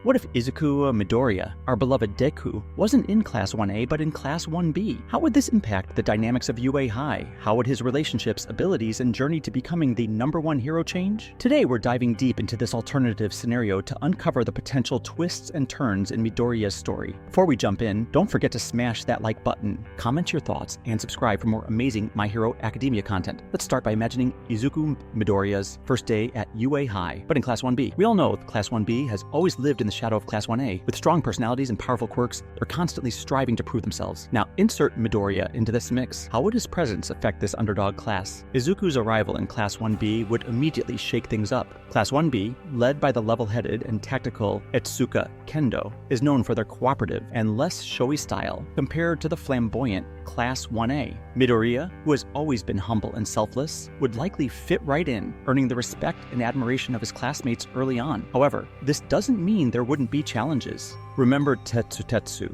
What if Izuku Midoriya, our beloved Deku, wasn't in Class 1A but in Class 1B? How would this impact the dynamics of UA High? How would his relationships, abilities, and journey to becoming the #1 hero change? Today we're diving deep into this alternative scenario to uncover the potential twists and turns in Midoriya's story. Before we jump in, don't forget to smash that like button, comment your thoughts, and subscribe for more amazing My Hero Academia content. Let's start by imagining Izuku Midoriya's first day at UA High, but in Class 1B. We all know Class 1B has always lived in the shadow of Class 1A. With strong personalities and powerful quirks, they're constantly striving to prove themselves. Now, insert Midoriya into this mix. How would his presence affect this underdog class? Izuku's arrival in Class 1B would immediately shake things up. Class 1B, led by the level-headed and tactical Etsuka Kendo, is known for their cooperative and less showy style compared to the flamboyant Class 1A. Midoriya, who has always been humble and selfless, would likely fit right in, earning the respect and admiration of his classmates early on. However, this doesn't mean there wouldn't be challenges. Remember Tetsu,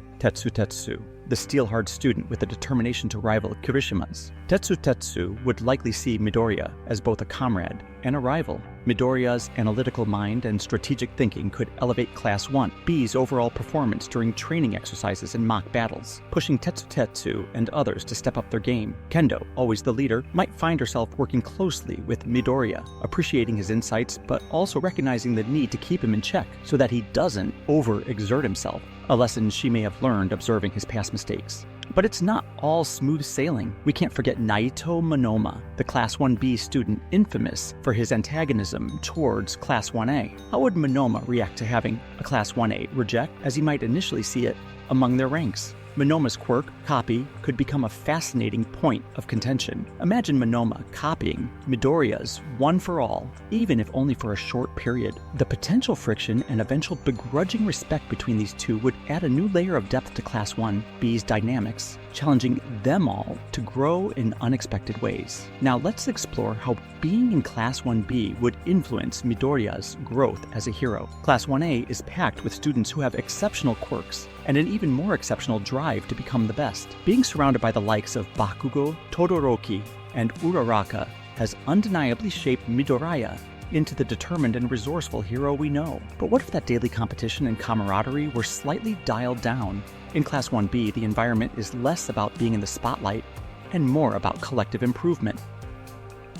the steel-hard student with the determination to rival Kirishima's. Tetsu would likely see Midoriya as both a comrade and a rival. Midoriya's analytical mind and strategic thinking could elevate Class 1B's overall performance during training exercises and mock battles, pushing Tetsu and others to step up their game. Kendo, always the leader, might find herself working closely with Midoriya, appreciating his insights but also recognizing the need to keep him in check so that he doesn't overexert himself, a lesson she may have learned observing his past mistakes. But it's not all smooth sailing. We can't forget Naito Monoma, the Class 1B student infamous for his antagonism towards Class 1A. How would Monoma react to having a Class 1A reject, as he might initially see it, among their ranks? Monoma's quirk, copy, could become a fascinating point of contention. Imagine Monoma copying Midoriya's One for All, even if only for a short period. The potential friction and eventual begrudging respect between these two would add a new layer of depth to Class 1B's dynamics, challenging them all to grow in unexpected ways. Now let's explore how being in Class 1B would influence Midoriya's growth as a hero. Class 1A is packed with students who have exceptional quirks and an even more exceptional drive to become the best. Being surrounded by the likes of Bakugo, Todoroki, and Uraraka has undeniably shaped Midoriya into the determined and resourceful hero we know. But what if that daily competition and camaraderie were slightly dialed down? In Class 1B, the environment is less about being in the spotlight and more about collective improvement.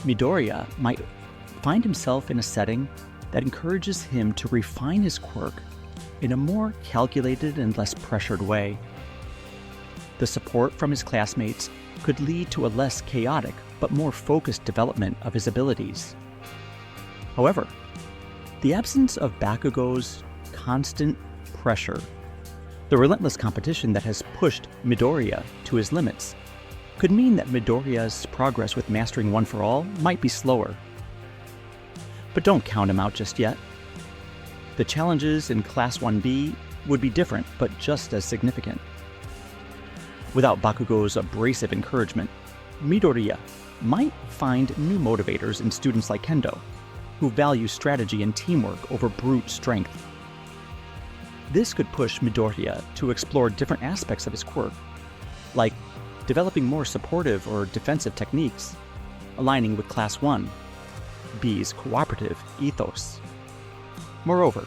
Midoriya might find himself in a setting that encourages him to refine his quirk in a more calculated and less pressured way. The support from his classmates could lead to a less chaotic but more focused development of his abilities. However, the absence of Bakugo's constant pressure, the relentless competition that has pushed Midoriya to his limits, could mean that Midoriya's progress with mastering One for All might be slower. But don't count him out just yet. The challenges in Class 1B would be different, but just as significant. Without Bakugo's abrasive encouragement, Midoriya might find new motivators in students like Kendo, who value strategy and teamwork over brute strength. This could push Midoriya to explore different aspects of his quirk, like developing more supportive or defensive techniques, aligning with Class 1B's cooperative ethos. Moreover,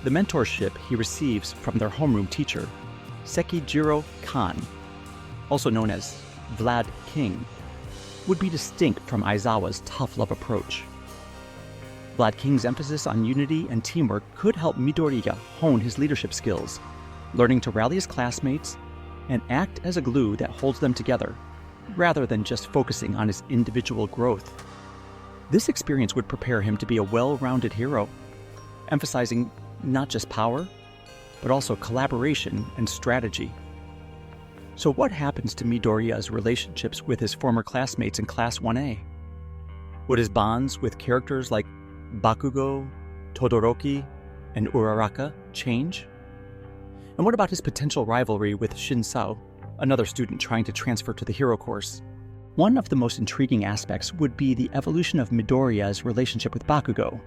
the mentorship he receives from their homeroom teacher, Sekijiro Kan, also known as Vlad King, would be distinct from Aizawa's tough love approach. Vlad King's emphasis on unity and teamwork could help Midoriya hone his leadership skills, learning to rally his classmates and act as a glue that holds them together, rather than just focusing on his individual growth. This experience would prepare him to be a well-rounded hero, emphasizing not just power, but also collaboration and strategy. So what happens to Midoriya's relationships with his former classmates in Class 1A? Would his bonds with characters like Bakugo, Todoroki, and Uraraka change? And what about his potential rivalry with Shinsao, another student trying to transfer to the hero course? One of the most intriguing aspects would be the evolution of Midoriya's relationship with Bakugo.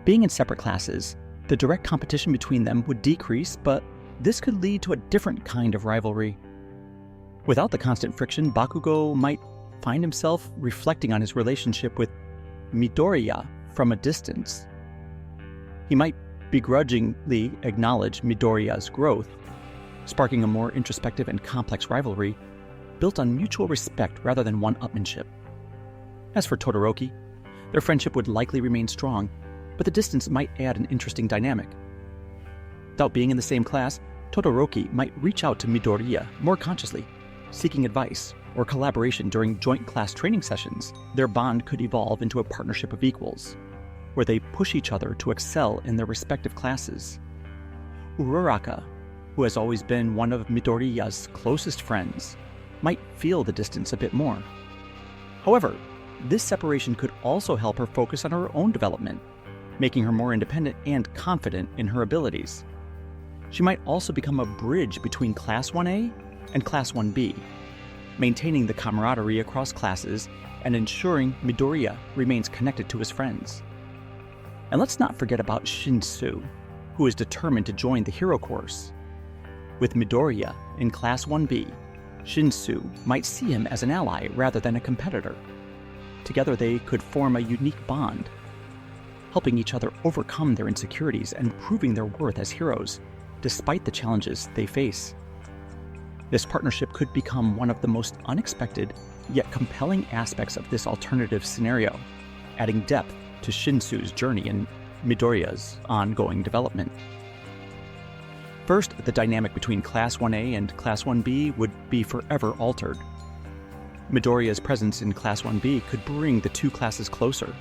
Being in separate classes, the direct competition between them would decrease, but this could lead to a different kind of rivalry. Without the constant friction, Bakugo might find himself reflecting on his relationship with Midoriya from a distance. He might begrudgingly acknowledge Midoriya's growth, sparking a more introspective and complex rivalry built on mutual respect rather than one-upmanship. As for Todoroki, their friendship would likely remain strong, but the distance might add an interesting dynamic. Without being in the same class, Todoroki might reach out to Midoriya more consciously, seeking advice or collaboration during joint class training sessions. Their bond could evolve into a partnership of equals, where they push each other to excel in their respective classes. Uraraka, who has always been one of Midoriya's closest friends, might feel the distance a bit more. However, this separation could also help her focus on her own development, making her more independent and confident in her abilities. She might also become a bridge between Class 1A and Class 1B, maintaining the camaraderie across classes and ensuring Midoriya remains connected to his friends. And let's not forget about Shinsu, who is determined to join the hero course. With Midoriya in Class 1B, Shinsu might see him as an ally rather than a competitor. Together they could form a unique bond, helping each other overcome their insecurities and proving their worth as heroes, despite the challenges they face. This partnership could become one of the most unexpected yet compelling aspects of this alternative scenario, adding depth to Shinsu's journey and Midoriya's ongoing development. First, the dynamic between Class 1A and Class 1B would be forever altered. Midoriya's presence in Class 1B could bring the two classes closer,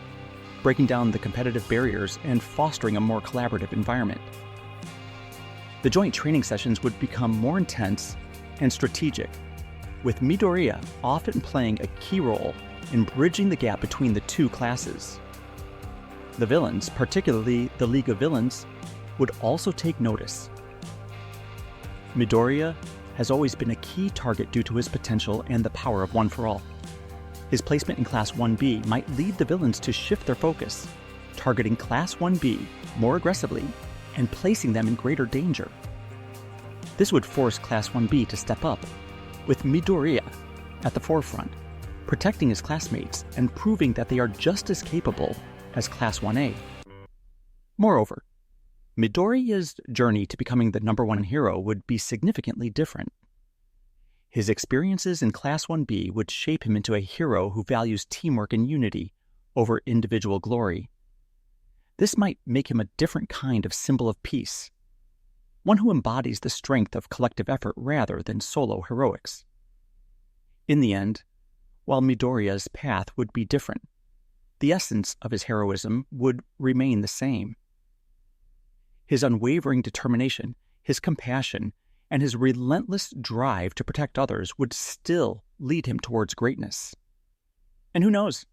breaking down the competitive barriers and fostering a more collaborative environment. The joint training sessions would become more intense and strategic, with Midoriya often playing a key role in bridging the gap between the two classes. The villains, particularly the League of Villains, would also take notice. Midoriya has always been a key target due to his potential and the power of One for All. His placement in Class 1B might lead the villains to shift their focus, targeting Class 1B more aggressively and placing them in greater danger. This would force Class 1B to step up, with Midoriya at the forefront, protecting his classmates and proving that they are just as capable as Class 1A. Moreover, Midoriya's journey to becoming the #1 hero would be significantly different. His experiences in Class 1B would shape him into a hero who values teamwork and unity over individual glory. This might make him a different kind of symbol of peace, one who embodies the strength of collective effort rather than solo heroics. In the end, while Midoriya's path would be different, the essence of his heroism would remain the same. His unwavering determination, his compassion, and his relentless drive to protect others would still lead him towards greatness. And who knows?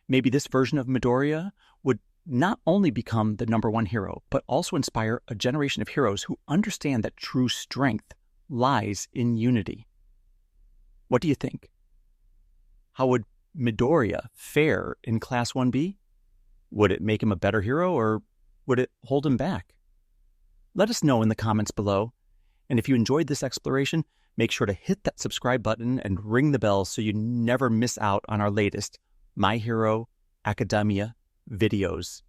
Maybe this version of Midoriya would not only become the #1 hero, but also inspire a generation of heroes who understand that true strength lies in unity. What do you think? How would Midoriya fare in Class 1B? Would it make him a better hero, or would it hold him back? Let us know in the comments below. And if you enjoyed this exploration, make sure to hit that subscribe button and ring the bell so you never miss out on our latest My Hero Academia videos.